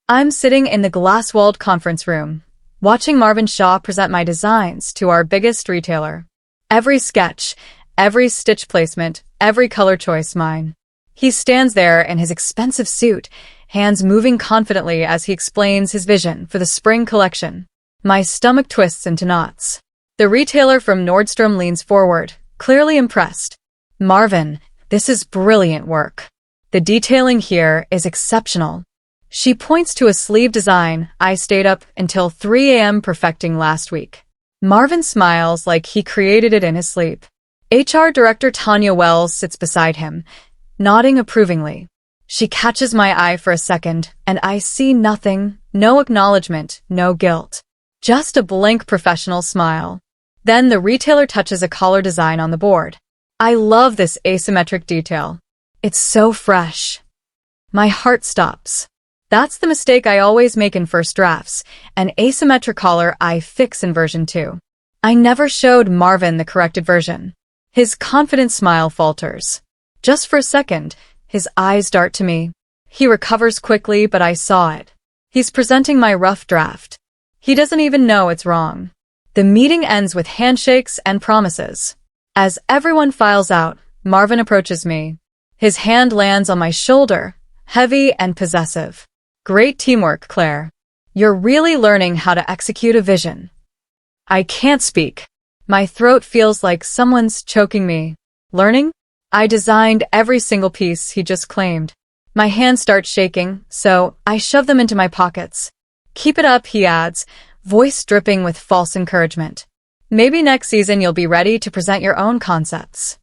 I'm sitting in the glass-walled conference room, watching Marvin Shaw present my designs to our biggest retailer. Every sketch, every stitch placement, every color choice mine. He stands there in his expensive suit, hands moving confidently as he explains his vision for the spring collection. My stomach twists into knots. The retailer from Nordstrom leans forward, clearly impressed. Marvin, this is brilliant work. The detailing here is exceptional. She points to a sleeve design I stayed up until 3 a.m. perfecting last week. Marvin smiles like he created it in his sleep. HR Director Tanya Wells sits beside him, nodding approvingly. She catches my eye for a second, and I see nothing, no acknowledgement, no guilt. Just a blank professional smile. Then the retailer touches a collar design on the board. I love this asymmetric detail. It's so fresh. My heart stops. That's the mistake I always make in first drafts, an asymmetric collar I fix in version 2. I never showed Marvin the corrected version. His confident smile falters. Just for a second, his eyes dart to me. He recovers quickly, but I saw it. He's presenting my rough draft. He doesn't even know it's wrong. The meeting ends with handshakes and promises. As everyone files out, Marvin approaches me. His hand lands on my shoulder, heavy and possessive. Great teamwork, Claire. You're really learning how to execute a vision. I can't speak. My throat feels like someone's choking me. Learning? I designed every single piece he just claimed. My hands start shaking, so I shove them into my pockets. Keep it up, he adds, voice dripping with false encouragement. Maybe next season you'll be ready to present your own concepts.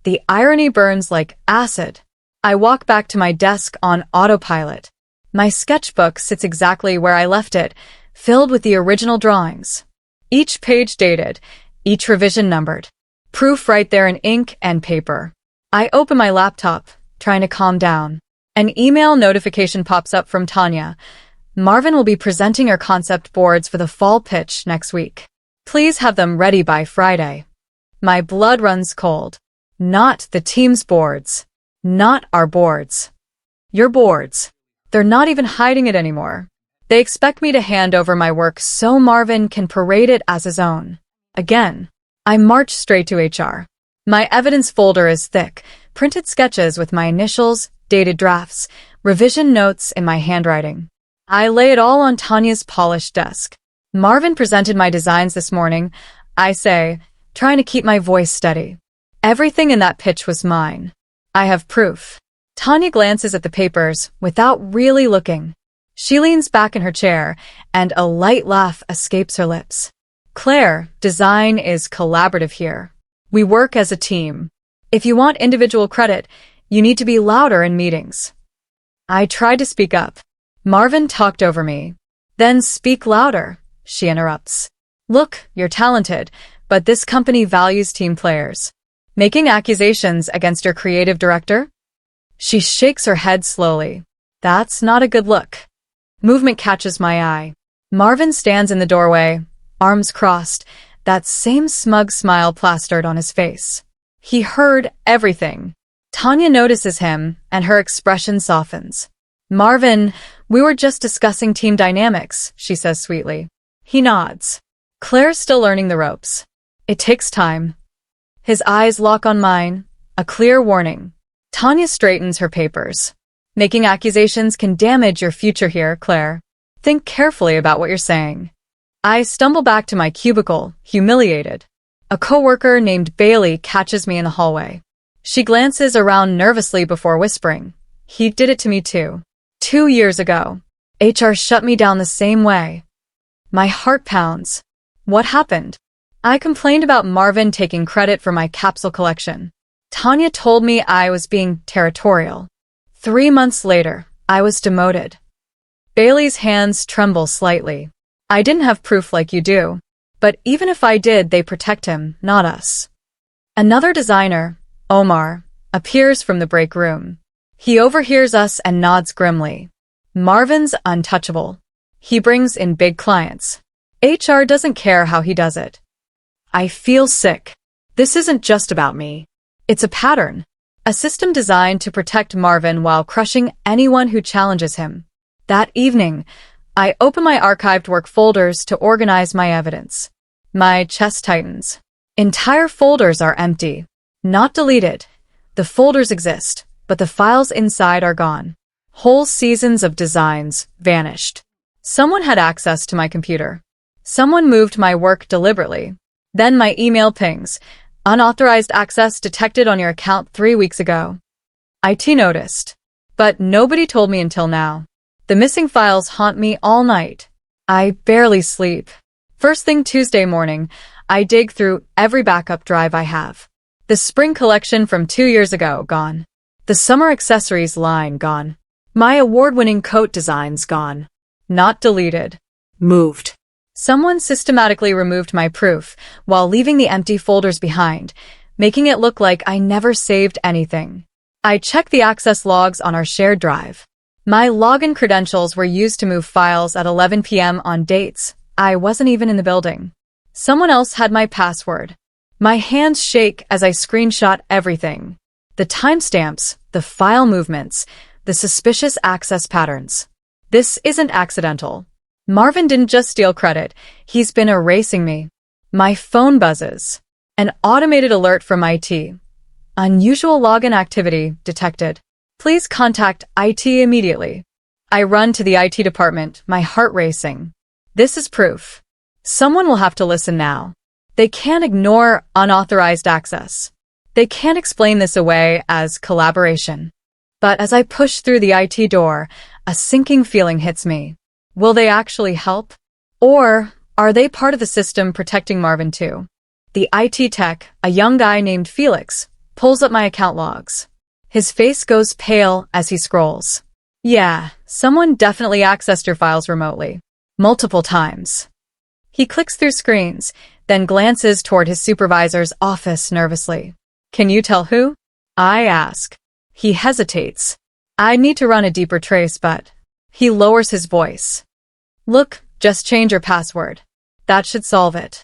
The irony burns like acid. I walk back to my desk on autopilot. My sketchbook sits exactly where I left it, filled with the original drawings. Each page dated, each revision numbered. Proof right there in ink and paper. I open my laptop, trying to calm down. An email notification pops up from Tanya. Marvin will be presenting our concept boards for the fall pitch next week. Please have them ready by Friday. My blood runs cold. Not the team's boards. Not our boards. Your boards. They're not even hiding it anymore. They expect me to hand over my work so Marvin can parade it as his own. Again, I march straight to HR. My evidence folder is thick, printed sketches with my initials, dated drafts, revision notes in my handwriting. I lay it all on Tanya's polished desk. Marvin presented my designs this morning, I say, trying to keep my voice steady. Everything in that pitch was mine. I have proof. Tanya glances at the papers without really looking. She leans back in her chair, and a light laugh escapes her lips. Claire, design is collaborative here. We work as a team. If you want individual credit, you need to be louder in meetings. I tried to speak up. Marvin talked over me. Then speak louder, she interrupts. Look, you're talented, but this company values team players. Making accusations against your creative director? She shakes her head slowly. That's not a good look. Movement catches my eye. Marvin stands in the doorway, arms crossed, that same smug smile plastered on his face. He heard everything. Tanya notices him, and her expression softens. Marvin, we were just discussing team dynamics, she says sweetly. He nods. Claire's still learning the ropes. It takes time. His eyes lock on mine, a clear warning. Tanya straightens her papers. Making accusations can damage your future here, Claire. Think carefully about what you're saying. I stumble back to my cubicle, humiliated. A coworker named Bailey catches me in the hallway. She glances around nervously before whispering. He did it to me too. 2 years ago. HR shut me down the same way. My heart pounds. What happened? I complained about Marvin taking credit for my capsule collection. Tanya told me I was being territorial. 3 months later, I was demoted. Bailey's hands tremble slightly. I didn't have proof like you do. But even if I did, they protect him, not us. Another designer, Omar, appears from the break room. He overhears us and nods grimly. Marvin's untouchable. He brings in big clients. HR doesn't care how he does it. I feel sick. This isn't just about me. It's a pattern. A system designed to protect Marvin while crushing anyone who challenges him. That evening, I open my archived work folders to organize my evidence. My chest tightens. Entire folders are empty. Not deleted. The folders exist, but the files inside are gone. Whole seasons of designs vanished. Someone had access to my computer. Someone moved my work deliberately. Then my email pings. Unauthorized access detected on your account 3 weeks ago. IT noticed. But nobody told me until now. The missing files haunt me all night. I barely sleep. First thing Tuesday morning, I dig through every backup drive I have. The spring collection from 2 years ago, gone. The summer accessories line, gone. My award-winning coat designs, gone. Not deleted. Moved. Someone systematically removed my proof while leaving the empty folders behind, making it look like I never saved anything. I checked the access logs on our shared drive. My login credentials were used to move files at 11 p.m. on dates I wasn't even in the building. Someone else had my password. My hands shake as I screenshot everything. The timestamps, the file movements, the suspicious access patterns. This isn't accidental. Marvin didn't just steal credit, he's been erasing me. My phone buzzes. An automated alert from IT. Unusual login activity detected. Please contact IT immediately. I run to the IT department, my heart racing. This is proof. Someone will have to listen now. They can't ignore unauthorized access. They can't explain this away as collaboration. But as I push through the IT door, a sinking feeling hits me. Will they actually help? Or are they part of the system protecting Marvin too? The IT tech, a young guy named Felix, pulls up my account logs. His face goes pale as he scrolls. Yeah, someone definitely accessed your files remotely. Multiple times. He clicks through screens, then glances toward his supervisor's office nervously. Can you tell who? I ask. He hesitates. I need to run a deeper trace, but he lowers his voice. Look, just change your password. That should solve it.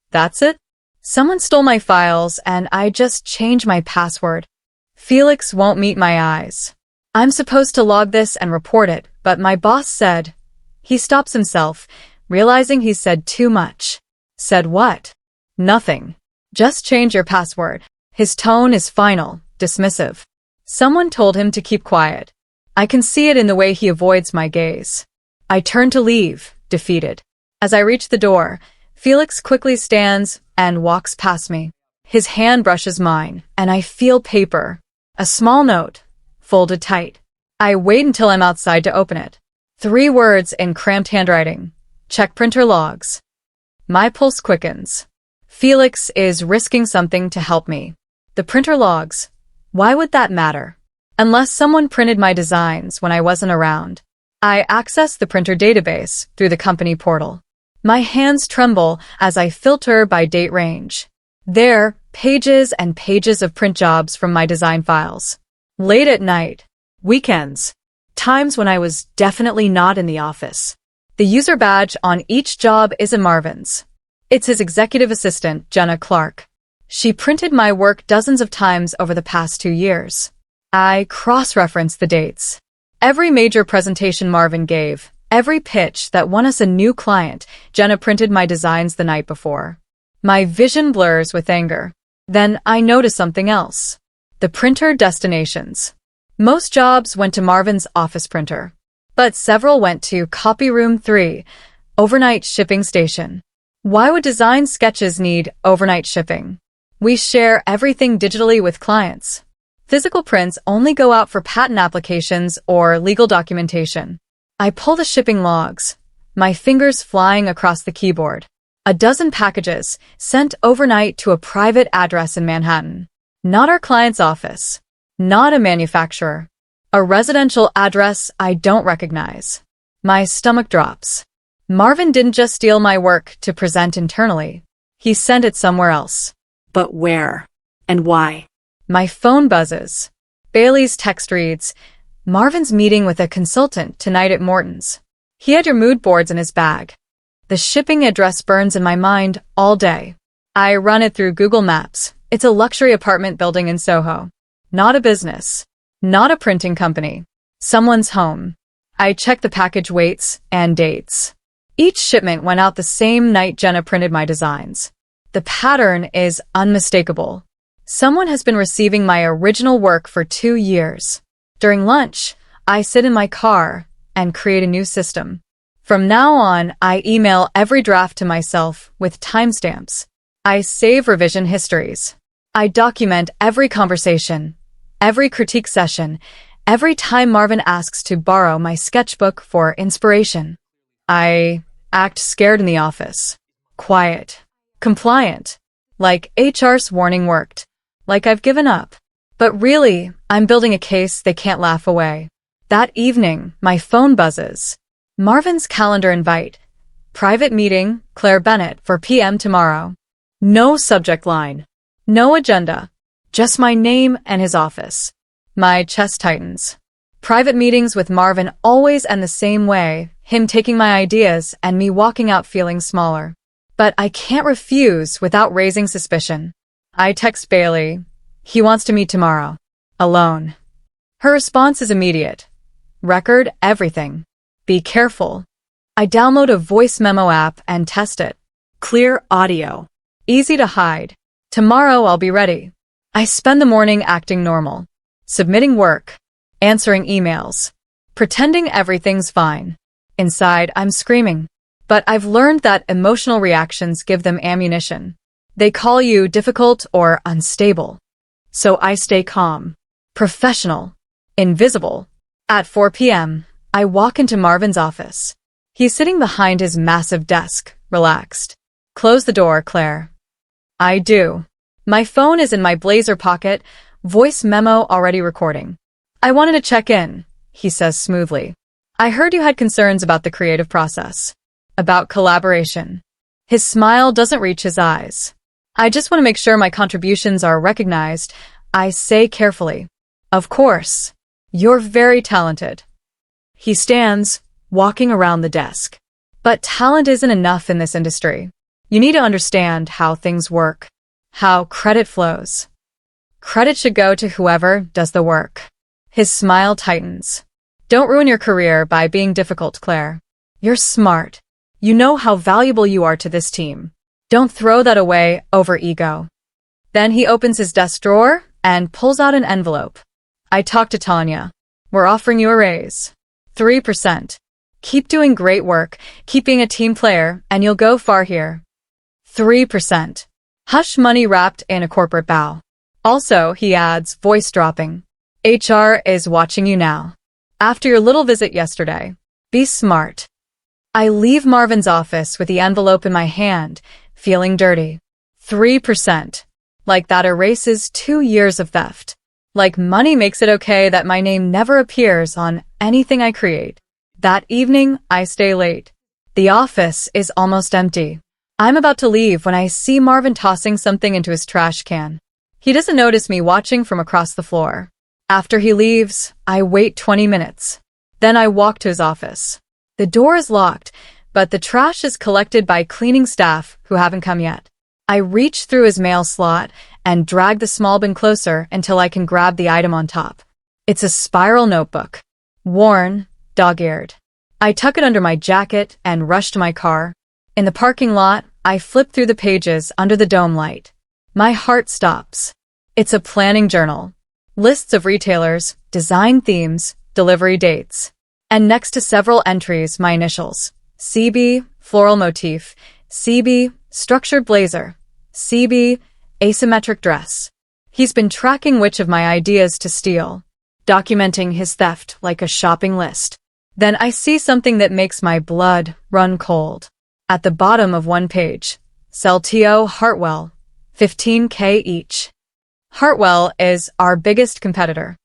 That's it? Someone stole my files and I just changed my password. Felix won't meet my eyes. I'm supposed to log this and report it, but my boss said. He stops himself, realizing he said too much. Said what? Nothing. Just change your password. His tone is final, dismissive. Someone told him to keep quiet. I can see it in the way he avoids my gaze. I turn to leave, defeated. As I reach the door, Felix quickly stands and walks past me. His hand brushes mine, and I feel paper. A small note, folded tight. I wait until I'm outside to open it. 3 words in cramped handwriting. Check printer logs. My pulse quickens. Felix is risking something to help me. The printer logs. Why would that matter? Unless someone printed my designs when I wasn't around. I access the printer database through the company portal. My hands tremble as I filter by date range. There, pages and pages of print jobs from my design files. Late at night. Weekends. Times when I was definitely not in the office. The user badge on each job isn't Marvin's. It's his executive assistant, Jenna Clark. She printed my work dozens of times over the past 2 years. I cross-reference the dates. Every major presentation Marvin gave, every pitch that won us a new client, Jenna printed my designs the night before. My vision blurs with anger. Then I notice something else. The printer destinations. Most jobs went to Marvin's office printer, but several went to Copy Room 3, overnight shipping station. Why would design sketches need overnight shipping? We share everything digitally with clients. Physical prints only go out for patent applications or legal documentation. I pull the shipping logs, my fingers flying across the keyboard. A dozen packages sent overnight to a private address in Manhattan. Not our client's office. Not a manufacturer. A residential address I don't recognize. My stomach drops. Marvin didn't just steal my work to present internally. He sent it somewhere else. But where? And why? My phone buzzes. Bailey's text reads, Marvin's meeting with a consultant tonight at Morton's. He had your mood boards in his bag. The shipping address burns in my mind all day. I run it through Google Maps. It's a luxury apartment building in Soho. Not a business. Not a printing company. Someone's home. I check the package weights and dates. Each shipment went out the same night Jenna printed my designs. The pattern is unmistakable. Someone has been receiving my original work for 2 years. During lunch, I sit in my car and create a new system. From now on, I email every draft to myself with timestamps. I save revision histories. I document every conversation, every critique session, every time Marvin asks to borrow my sketchbook for inspiration. I act scared in the office. Quiet. Compliant. Like HR's warning worked. Like I've given up. But really, I'm building a case they can't laugh away. That evening, my phone buzzes. Marvin's calendar invite. Private meeting, Claire Bennett, for PM tomorrow. No subject line. No agenda. Just my name and his office. My chest tightens. Private meetings with Marvin always end the same way, him taking my ideas and me walking out feeling smaller. But I can't refuse without raising suspicion. I text Bailey. He wants to meet tomorrow. Alone. Her response is immediate. Record everything. Be careful. I download a voice memo app and test it. Clear audio. Easy to hide. Tomorrow I'll be ready. I spend the morning acting normal. Submitting work. Answering emails. Pretending everything's fine. Inside, I'm screaming. But I've learned that emotional reactions give them ammunition. They call you difficult or unstable. So I stay calm. Professional. Invisible. At 4 p.m., I walk into Marvin's office. He's sitting behind his massive desk, relaxed. Close the door, Claire. I do. My phone is in my blazer pocket, voice memo already recording. I wanted to check in, he says smoothly. I heard you had concerns about the creative process. About collaboration. His smile doesn't reach his eyes. I just want to make sure my contributions are recognized. I say carefully. Of course. You're very talented. He stands, walking around the desk. But talent isn't enough in this industry. You need to understand how things work. How credit flows. Credit should go to whoever does the work. His smile tightens. Don't ruin your career by being difficult, Claire. You're smart. You know how valuable you are to this team. Don't throw that away over ego. Then he opens his desk drawer and pulls out an envelope. I talked to Tanya. We're offering you a raise. 3%. Keep doing great work, keep being a team player, and you'll go far here. 3%. Hush money wrapped in a corporate bow. Also, he adds, voice dropping. HR is watching you now. After your little visit yesterday, be smart. I leave Marvin's office with the envelope in my hand, feeling dirty. 3%. Like that erases 2 years of theft. Like money makes it okay that my name never appears on anything I create. That evening, I stay late. The office is almost empty. I'm about to leave when I see Marvin tossing something into his trash can. He doesn't notice me watching from across the floor. After he leaves, I wait 20 minutes. Then I walk to his office. The door is locked, but the trash is collected by cleaning staff who haven't come yet. I reach through his mail slot and drag the small bin closer until I can grab the item on top. It's a spiral notebook. Worn, dog-eared. I tuck it under my jacket and rush to my car. In the parking lot, I flip through the pages under the dome light. My heart stops. It's a planning journal. Lists of retailers, design themes, delivery dates. And next to several entries, my initials. CB, floral motif. CB, structured blazer. CB, asymmetric dress. He's been tracking which of my ideas to steal, documenting his theft like a shopping list. Then I see something that makes my blood run cold. At the bottom of one page, sell T.O. Hartwell, $15K each. Hartwell is our biggest competitor.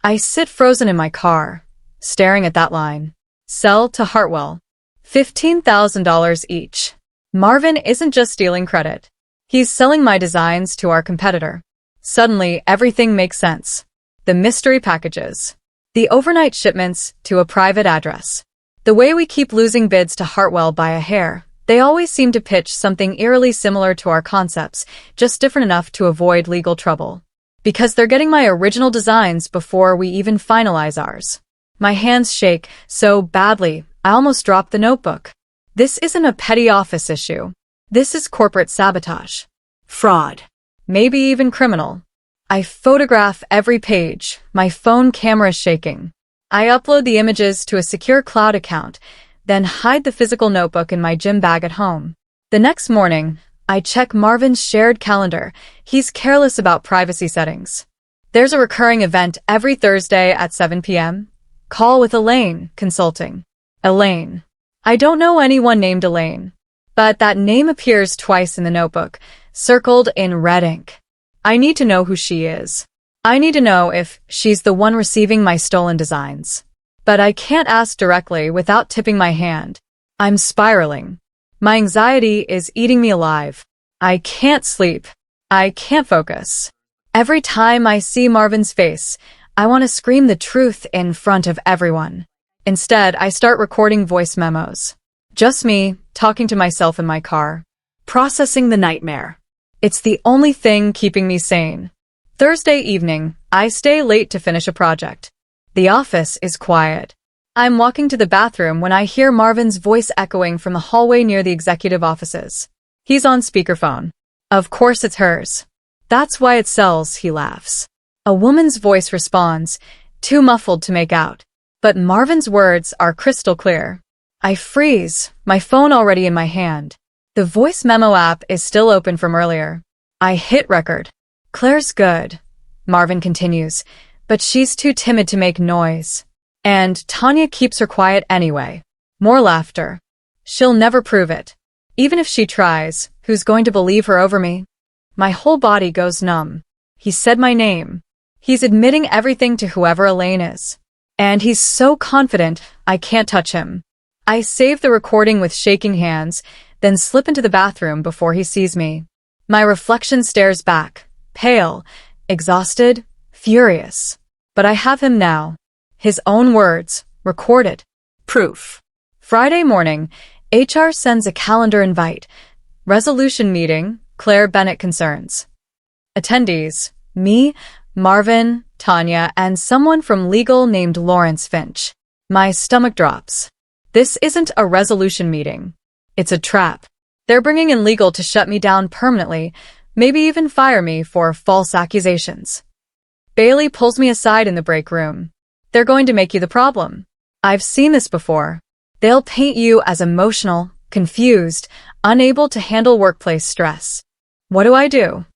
I sit frozen in my car, staring at that line. Sell to Hartwell, $15,000 each. Marvin isn't just stealing credit. He's selling my designs to our competitor. Suddenly, everything makes sense. The mystery packages. The overnight shipments to a private address. The way we keep losing bids to Hartwell by a hair. They always seem to pitch something eerily similar to our concepts, just different enough to avoid legal trouble. Because they're getting my original designs before we even finalize ours. My hands shake so badly, I almost dropped the notebook. This isn't a petty office issue. This is corporate sabotage. Fraud. Maybe even criminal. I photograph every page, my phone camera shaking. I upload the images to a secure cloud account, then hide the physical notebook in my gym bag at home. The next morning, I check Marvin's shared calendar. He's careless about privacy settings. There's a recurring event every Thursday at 7 p.m. Call with Elaine, consulting. Elaine. I don't know anyone named Elaine, but that name appears twice in the notebook, circled in red ink. I need to know who she is. I need to know if she's the one receiving my stolen designs. But I can't ask directly without tipping my hand. I'm spiraling. My anxiety is eating me alive. I can't sleep. I can't focus. Every time I see Marvin's face, I want to scream the truth in front of everyone. Instead, I start recording voice memos. Just me, talking to myself in my car. Processing the nightmare. It's the only thing keeping me sane. Thursday evening, I stay late to finish a project. The office is quiet. I'm walking to the bathroom when I hear Marvin's voice echoing from the hallway near the executive offices. He's on speakerphone. Of course it's hers. That's why it sells, he laughs. A woman's voice responds, too muffled to make out. But Marvin's words are crystal clear. I freeze, my phone already in my hand. The voice memo app is still open from earlier. I hit record. Claire's good, Marvin continues, but she's too timid to make noise. And Tanya keeps her quiet anyway. More laughter. She'll never prove it. Even if she tries, who's going to believe her over me? My whole body goes numb. He said my name. He's admitting everything to whoever Elaine is. And he's so confident, I can't touch him. I save the recording with shaking hands, then slip into the bathroom before he sees me. My reflection stares back, pale, exhausted, furious. But I have him now. His own words, recorded. Proof. Friday morning, HR sends a calendar invite. Resolution meeting, Claire Bennett concerns. Attendees, me, Marvin, Tanya, and someone from legal named Lawrence Finch. My stomach drops. This isn't a resolution meeting. It's a trap. They're bringing in legal to shut me down permanently, maybe even fire me for false accusations. Bailey pulls me aside in the break room. They're going to make you the problem. I've seen this before. They'll paint you as emotional, confused, unable to handle workplace stress. What do?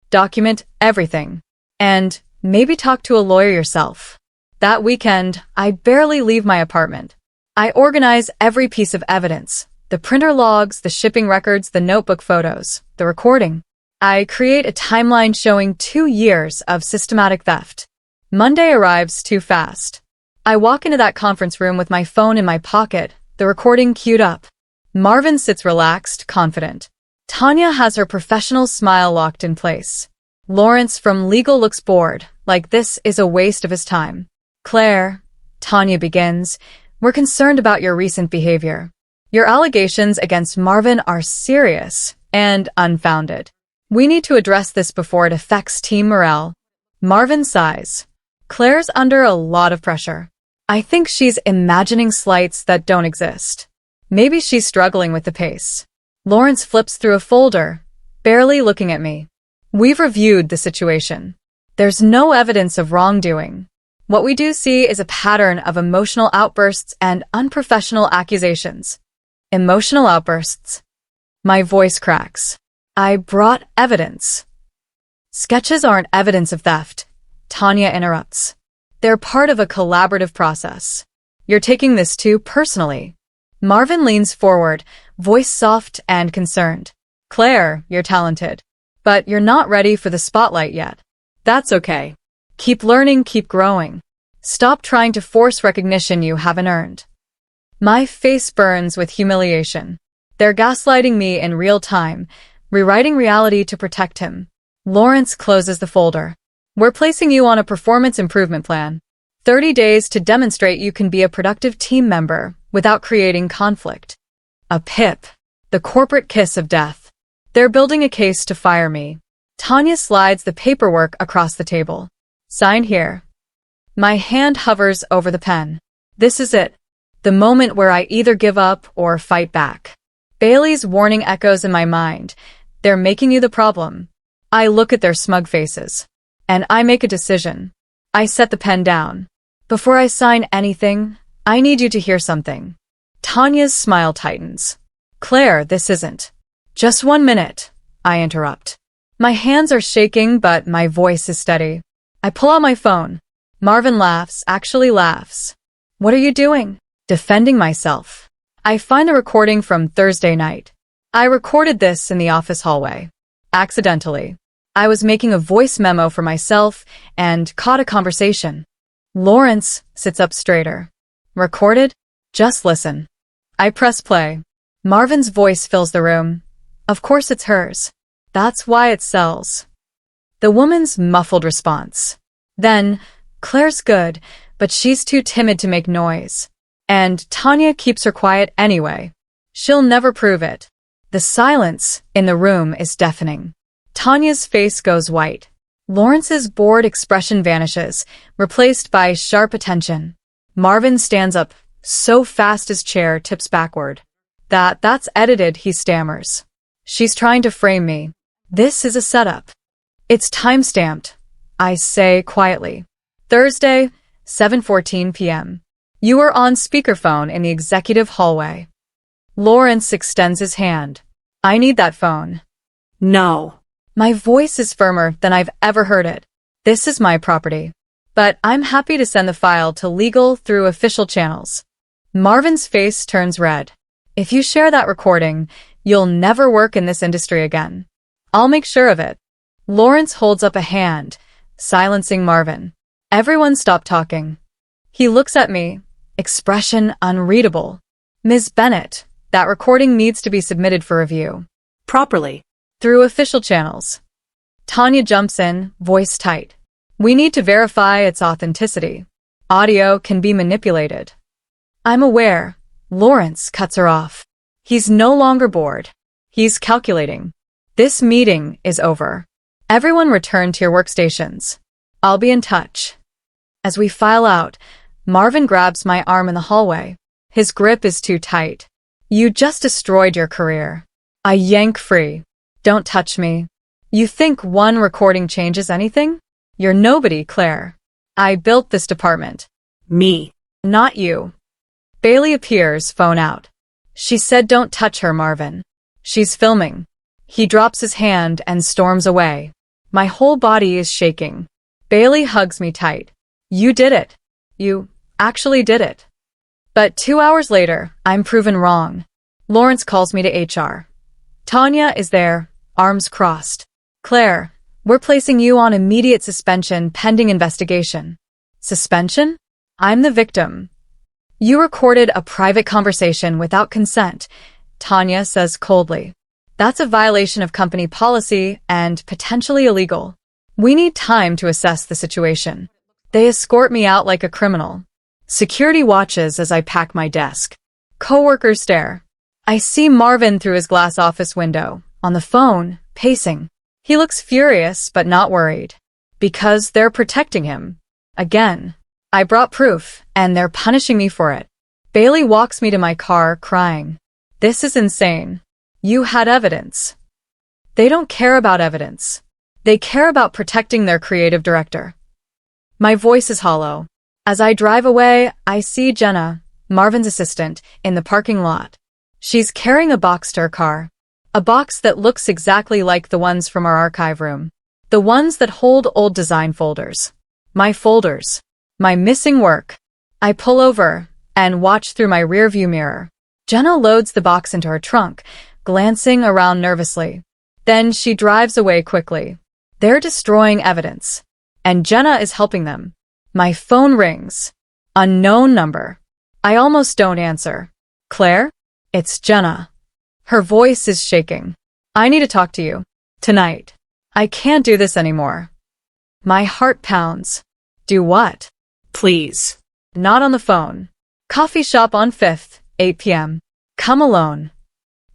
Document everything. And maybe talk to a lawyer yourself. That weekend, I barely leave my apartment. I organize every piece of evidence. The printer logs, the shipping records, the notebook photos, the recording. I create a timeline showing 2 years of systematic theft. Monday arrives too fast. I walk into that conference room with my phone in my pocket, the recording queued up. Marvin sits relaxed, confident. Tanya has her professional smile locked in place. Lawrence from legal looks bored, like this is a waste of his time. Claire, Tanya begins, we're concerned about your recent behavior. Your allegations against Marvin are serious and unfounded. We need to address this before it affects team morale. Marvin sighs. Claire's under a lot of pressure. I think she's imagining slights that don't exist. Maybe she's struggling with the pace. Lawrence flips through a folder, barely looking at me. We've reviewed the situation. There's no evidence of wrongdoing. What we do see is a pattern of emotional outbursts and unprofessional accusations. Emotional outbursts. My voice cracks. I brought evidence. Sketches aren't evidence of theft, Tanya interrupts. They're part of a collaborative process. You're taking this too personally. Marvin leans forward, voice soft and concerned. Claire, you're talented. But you're not ready for the spotlight yet. That's okay. Keep learning, keep growing. Stop trying to force recognition you haven't earned. My face burns with humiliation. They're gaslighting me in real time, rewriting reality to protect him. Lawrence closes the folder. We're placing you on a performance improvement plan. 30 days to demonstrate you can be a productive team member without creating conflict. A PIP. The corporate kiss of death. They're building a case to fire me. Tanya slides the paperwork across the table. Sign here. My hand hovers over the pen. This is it. The moment where I either give up or fight back. Bailey's warning echoes in my mind. They're making you the problem. I look at their smug faces. And I make a decision. I set the pen down. Before I sign anything, I need you to hear something. Tanya's smile tightens. Claire, this isn't. Just 1 minute, I interrupt. My hands are shaking, but my voice is steady. I pull out my phone. Marvin laughs, actually laughs. What are you doing? Defending myself. I find the recording from Thursday night. I recorded this in the office hallway. Accidentally. I was making a voice memo for myself and caught a conversation. Lawrence sits up straighter. Recorded? Just listen. I press play. Marvin's voice fills the room. Of course it's hers. That's why it sells. The woman's muffled response. Then, Claire's good, but she's too timid to make noise. And Tanya keeps her quiet anyway. She'll never prove it. The silence in the room is deafening. Tanya's face goes white. Lawrence's bored expression vanishes, replaced by sharp attention. Marvin stands up, so fast his chair tips backward. That's edited, he stammers. She's trying to frame me. This is a setup. It's time-stamped, I say quietly. Thursday, 7:14 p.m. You are on speakerphone in the executive hallway. Lawrence extends his hand. I need that phone. No. My voice is firmer than I've ever heard it. This is my property. But I'm happy to send the file to legal through official channels. Marvin's face turns red. If you share that recording, you'll never work in this industry again. I'll make sure of it. Lawrence holds up a hand, silencing Marvin. Everyone stop talking. He looks at me, expression unreadable. Ms. Bennett, that recording needs to be submitted for review. Properly. Through official channels. Tanya jumps in, voice tight. We need to verify its authenticity. Audio can be manipulated. I'm aware. Lawrence cuts her off. He's no longer bored. He's calculating. This meeting is over. Everyone return to your workstations. I'll be in touch. As we file out, Marvin grabs my arm in the hallway. His grip is too tight. You just destroyed your career. I yank free. Don't touch me. You think one recording changes anything? You're nobody, Claire. I built this department. Me. Not you. Bailey appears, phone out. She said don't touch her, Marvin. She's filming. He drops his hand and storms away. My whole body is shaking. Bailey hugs me tight. You did it. You actually did it. But 2 hours later, I'm proven wrong. Lawrence calls me to HR. Tanya is there, arms crossed. Claire, we're placing you on immediate suspension pending investigation. Suspension? I'm the victim. You recorded a private conversation without consent, Tanya says coldly. That's a violation of company policy and potentially illegal. We need time to assess the situation. They escort me out like a criminal. Security watches as I pack my desk. Coworkers stare. I see Marvin through his glass office window, on the phone, pacing. He looks furious but not worried. Because they're protecting him. Again. I brought proof, and they're punishing me for it. Bailey walks me to my car, crying. This is insane. You had evidence. They don't care about evidence. They care about protecting their creative director. My voice is hollow. As I drive away, I see Jenna, Marvin's assistant, in the parking lot. She's carrying a box to her car. A box that looks exactly like the ones from our archive room. The ones that hold old design folders. My folders. My missing work. I pull over and watch through my rearview mirror. Jenna loads the box into her trunk, glancing around nervously. Then she drives away quickly. They're destroying evidence. And Jenna is helping them. My phone rings. Unknown number. I almost don't answer. Claire? It's Jenna. Her voice is shaking. I need to talk to you. Tonight. I can't do this anymore. My heart pounds. Do what? Please. Not on the phone. Coffee shop on 5th, 8 p.m. Come alone.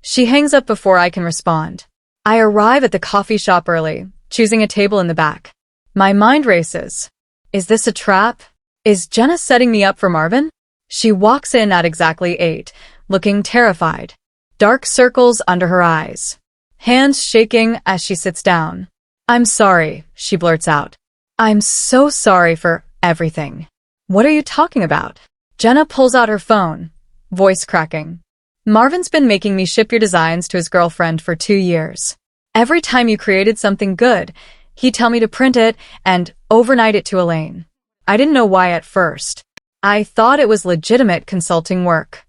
She hangs up before I can respond. I arrive at the coffee shop early, choosing a table in the back. My mind races. Is this a trap? Is Jenna setting me up for Marvin? She walks in at exactly 8, looking terrified. Dark circles under her eyes. Hands shaking as she sits down. "I'm sorry," she blurts out. "I'm so sorry for everything." "What are you talking about?" Jenna pulls out her phone, voice cracking. "Marvin's been making me ship your designs to his girlfriend for 2 years. Every time you created something good, he'd tell me to print it and overnight it to Elaine. I didn't know why at first. I thought it was legitimate consulting work."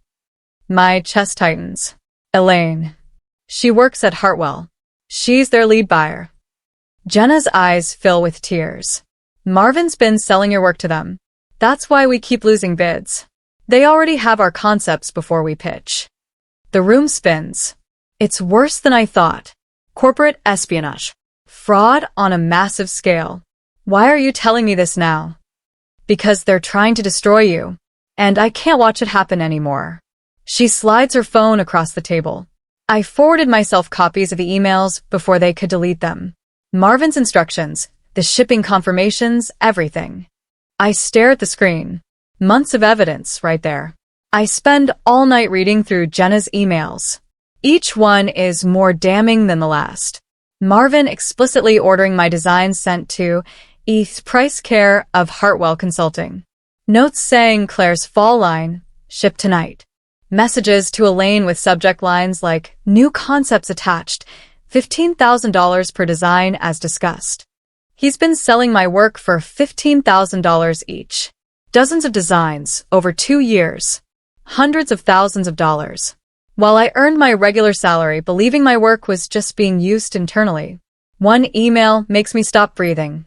My chest tightens. Elaine. She works at Hartwell. She's their lead buyer. Jenna's eyes fill with tears. "Marvin's been selling your work to them. That's why we keep losing bids. They already have our concepts before we pitch." The room spins. It's worse than I thought. Corporate espionage. Fraud on a massive scale. "Why are you telling me this now?" "Because they're trying to destroy you. And I can't watch it happen anymore." She slides her phone across the table. I forwarded myself copies of the emails before they could delete them. Marvin's instructions, the shipping confirmations, everything. I stare at the screen. Months of evidence right there. I spend all night reading through Jenna's emails. Each one is more damning than the last. Marvin explicitly ordering my designs sent to East Price Care of Hartwell Consulting. Notes saying Claire's fall line, ship tonight. Messages to Elaine with subject lines like new concepts attached, $15,000 per design as discussed. He's been selling my work for $15,000 each. Dozens of designs over 2 years. Hundreds of thousands of dollars. While I earned my regular salary believing my work was just being used internally. One email makes me stop breathing.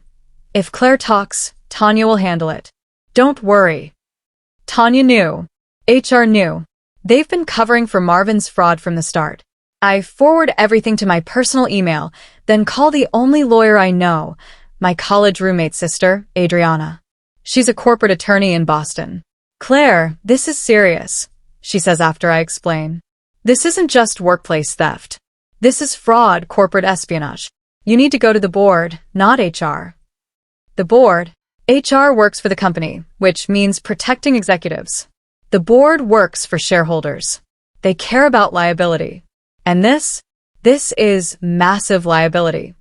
"If Claire talks, Tanya will handle it. Don't worry." Tanya knew. HR knew. They've been covering for Marvin's fraud from the start. I forward everything to my personal email, then call the only lawyer I know, my college roommate's sister, Adriana. She's a corporate attorney in Boston. "Claire, this is serious," she says after I explain. "This isn't just workplace theft. This is fraud, corporate espionage. You need to go to the board, not HR." The board? HR works for the company, which means protecting executives. The board works for shareholders. They care about liability. And this is massive liability.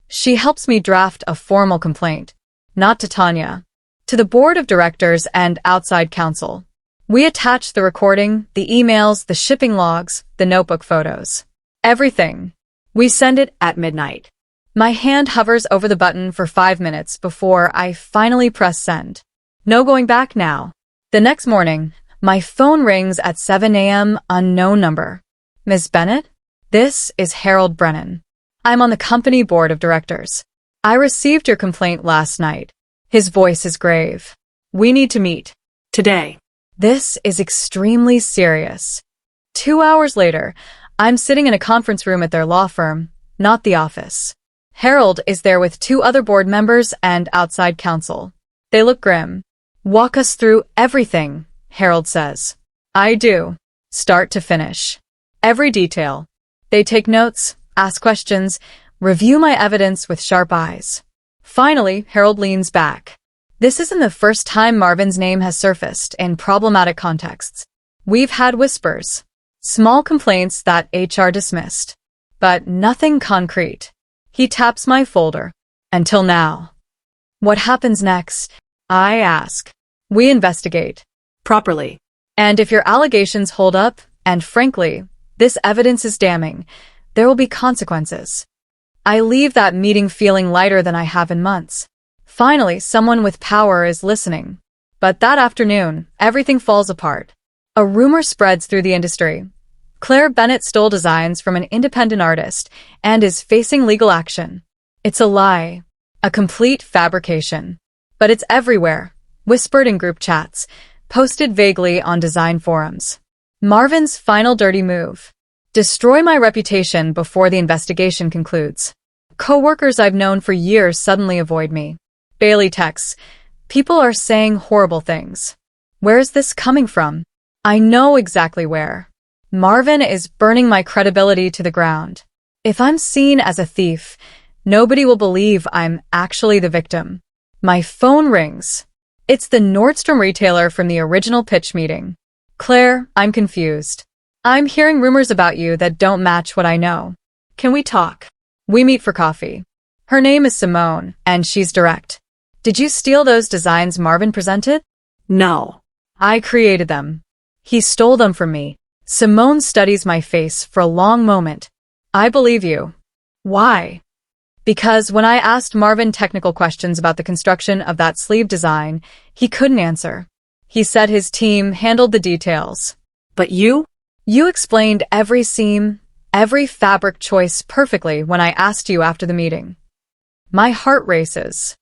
She helps me draft a formal complaint, not to Tanya, to the board of directors and outside counsel. We attach the recording, the emails, the shipping logs, the notebook photos. Everything. We send it at midnight. My hand hovers over the button for 5 minutes before I finally press send. No going back now. The next morning, my phone rings at 7 a.m. unknown number. "Ms. Bennett? This is Harold Brennan. I'm on the company board of directors. I received your complaint last night." His voice is grave. "We need to meet. Today." This is extremely serious. 2 hours later, I'm sitting in a conference room at their law firm, not the office. Harold is there with 2 other board members and outside counsel. They look grim. "Walk us through everything," Harold says. I do, start to finish. Every detail. They take notes, ask questions, review my evidence with sharp eyes. Finally, Harold leans back. This isn't the first time Marvin's name has surfaced in problematic contexts. We've had whispers, small complaints that HR dismissed, but nothing concrete. He taps my folder. Until now. What happens next? I ask. We investigate. Properly. And if your allegations hold up, and frankly, this evidence is damning, there will be consequences. I leave that meeting feeling lighter than I have in months. Finally, someone with power is listening. But that afternoon, everything falls apart. A rumor spreads through the industry. Claire Bennett stole designs from an independent artist and is facing legal action. It's a lie. A complete fabrication. But it's everywhere, whispered in group chats, posted vaguely on design forums. Marvin's final dirty move. Destroy my reputation before the investigation concludes. Co-workers I've known for years suddenly avoid me. Bailey texts, people are saying horrible things. Where is this coming from? I know exactly where. Marvin is burning my credibility to the ground. If I'm seen as a thief, nobody will believe I'm actually the victim. My phone rings. It's the Nordstrom retailer from the original pitch meeting. Claire, I'm confused. I'm hearing rumors about you that don't match what I know. Can we talk? We meet for coffee. Her name is Simone, and she's direct. Did you steal those designs Marvin presented? No. I created them. He stole them from me. Simone studies my face for a long moment. I believe you. Why? Because when I asked Marvin technical questions about the construction of that sleeve design, he couldn't answer. He said his team handled the details. But you? You explained every seam, every fabric choice perfectly when I asked you after the meeting. My heart races.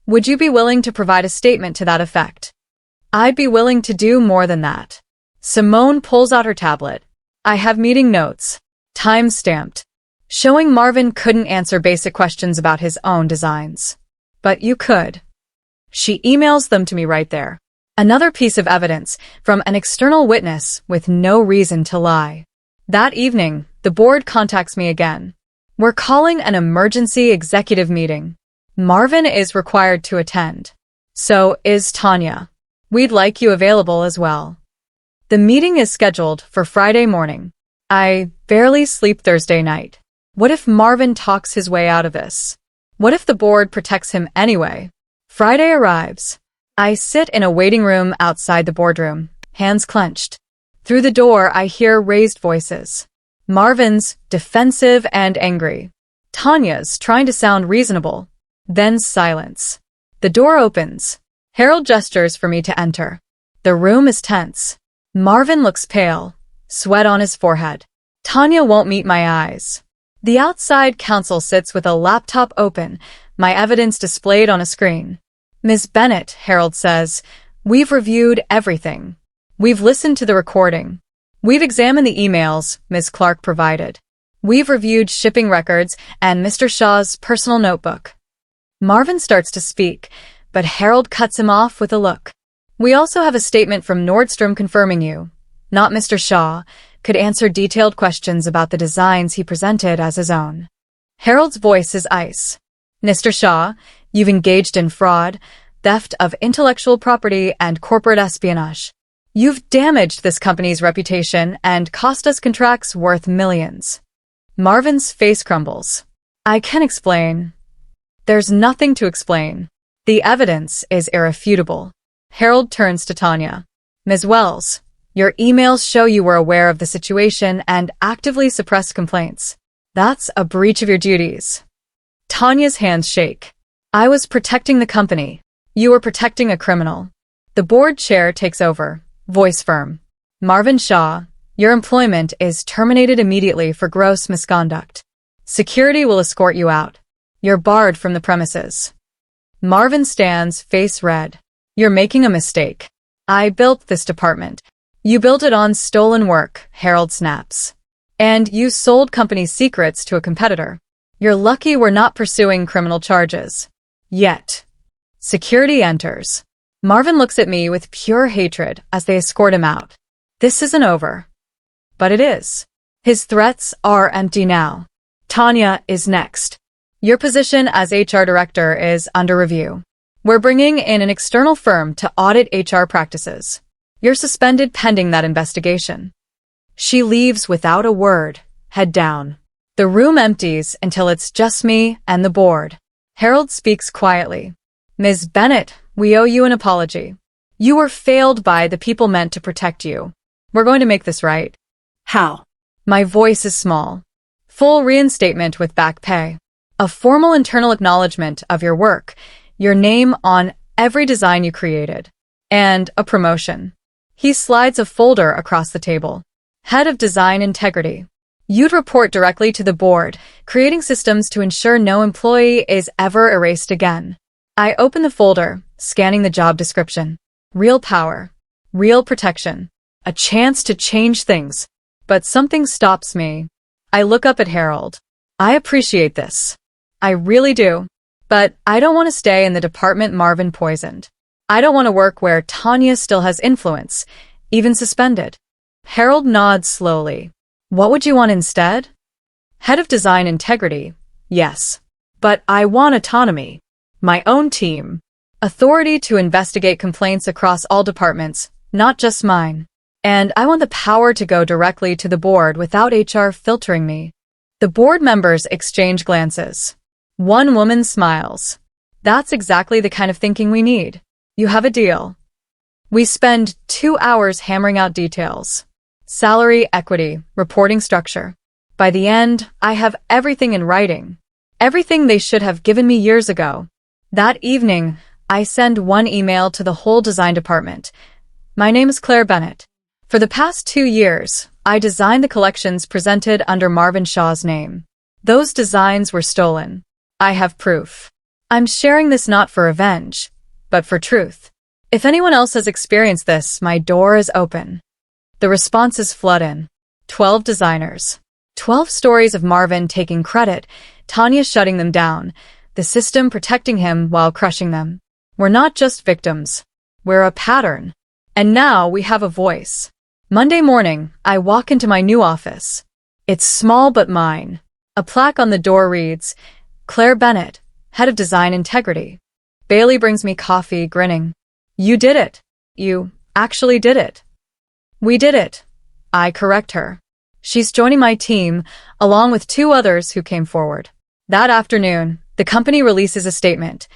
Would you be willing to provide a statement to that effect? I'd be willing to do more than that. Simone pulls out her tablet. I have meeting notes, time-stamped, showing Marvin couldn't answer basic questions about his own designs. But you could. She emails them to me right there. Another piece of evidence from an external witness with no reason to lie. That evening, the board contacts me again. We're calling an emergency executive meeting. Marvin is required to attend. So is Tanya. We'd like you available as well. The meeting is scheduled for Friday morning. I barely sleep Thursday night. What if Marvin talks his way out of this? What if the board protects him anyway? Friday arrives. I sit in a waiting room outside the boardroom, hands clenched. Through the door, I hear raised voices. Marvin's defensive and angry. Tanya's trying to sound reasonable. Then silence. The door opens. Harold gestures for me to enter. The room is tense. Marvin looks pale, sweat on his forehead. Tanya won't meet my eyes. The outside counsel sits with a laptop open, my evidence displayed on a screen. Ms. Bennett, Harold says, we've reviewed everything. We've listened to the recording. We've examined the emails Ms. Clark provided. We've reviewed shipping records and Mr. Shaw's personal notebook. Marvin starts to speak, but Harold cuts him off with a look. We also have a statement from Nordstrom confirming you, not Mr. Shaw, could answer detailed questions about the designs he presented as his own. Harold's voice is ice. Mr. Shaw, you've engaged in fraud, theft of intellectual property, and corporate espionage. You've damaged this company's reputation and cost us contracts worth millions. Marvin's face crumbles. I can explain. There's nothing to explain. The evidence is irrefutable. Harold turns to Tanya. Ms. Wells, your emails show you were aware of the situation and actively suppressed complaints. That's a breach of your duties. Tanya's hands shake. I was protecting the company. You were protecting a criminal. The board chair takes over, voice firm. Marvin Shaw, your employment is terminated immediately for gross misconduct. Security will escort you out. You're barred from the premises. Marvin stands, face red. You're making a mistake. I built this department. You built it on stolen work, Harold snaps. And you sold company secrets to a competitor. You're lucky we're not pursuing criminal charges. Yet. Security enters. Marvin looks at me with pure hatred as they escort him out. This isn't over. But it is. His threats are empty now. Tanya is next. Your position as HR director is under review. We're bringing in an external firm to audit HR practices. You're suspended pending that investigation. She leaves without a word, head down. The room empties until it's just me and the board. Harold speaks quietly. Ms. Bennett, we owe you an apology. You were failed by the people meant to protect you. We're going to make this right. How? My voice is small. Full reinstatement with back pay. A formal internal acknowledgement of your work, your name on every design you created, and a promotion. He slides a folder across the table. Head of Design Integrity. You'd report directly to the board, creating systems to ensure no employee is ever erased again. I open the folder, scanning the job description. Real power. Real protection. A chance to change things. But something stops me. I look up at Harold. I appreciate this. I really do. But I don't want to stay in the department Marvin poisoned. I don't want to work where Tanya still has influence, even suspended. Harold nods slowly. What would you want instead? Head of Design Integrity, yes. But I want autonomy. My own team. Authority to investigate complaints across all departments, not just mine. And I want the power to go directly to the board without HR filtering me. The board members exchange glances. One woman smiles. That's exactly the kind of thinking we need. You have a deal. We spend 2 hours hammering out details. Salary, equity, reporting structure. By the end, I have everything in writing. Everything they should have given me years ago. That evening, I send one email to the whole design department. My name is Claire Bennett. For the past 2 years, I designed the collections presented under Marvin Shaw's name. Those designs were stolen. I have proof. I'm sharing this not for revenge, but for truth. If anyone else has experienced this, my door is open. The responses flood in. 12 designers. 12 stories of Marvin taking credit, Tanya shutting them down, the system protecting him while crushing them. We're not just victims. We're a pattern. And now we have a voice. Monday morning, I walk into my new office. It's small but mine. A plaque on the door reads, Claire Bennett, Head of Design Integrity. Bailey brings me coffee, grinning. You did it. You actually did it. We did it. I correct her. She's joining my team, along with 2 others who came forward. That afternoon, the company releases a statement.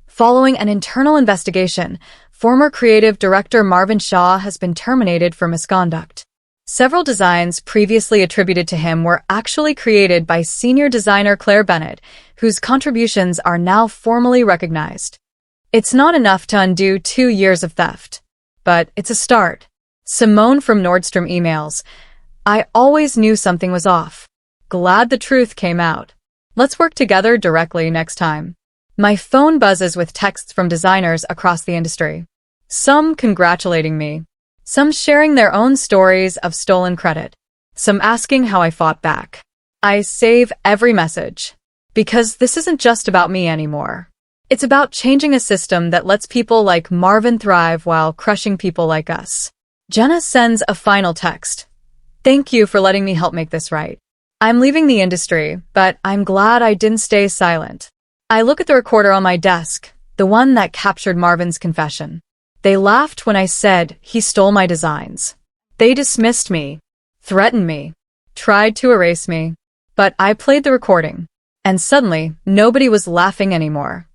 Following an internal investigation, former creative director Marvin Shaw has been terminated for misconduct. Several designs previously attributed to him were actually created by senior designer Claire Bennett, whose contributions are now formally recognized. It's not enough to undo 2 years of theft, but it's a start. Simone from Nordstrom emails, I always knew something was off. Glad the truth came out. Let's work together directly next time. My phone buzzes with texts from designers across the industry. Some congratulating me. Some sharing their own stories of stolen credit. Some asking how I fought back. I save every message. Because this isn't just about me anymore. It's about changing a system that lets people like Marvin thrive while crushing people like us. Jenna sends a final text. Thank you for letting me help make this right. I'm leaving the industry, but I'm glad I didn't stay silent. I look at the recorder on my desk, the one that captured Marvin's confession. They laughed when I said he stole my designs. They dismissed me, threatened me, tried to erase me. But I played the recording, and suddenly nobody was laughing anymore.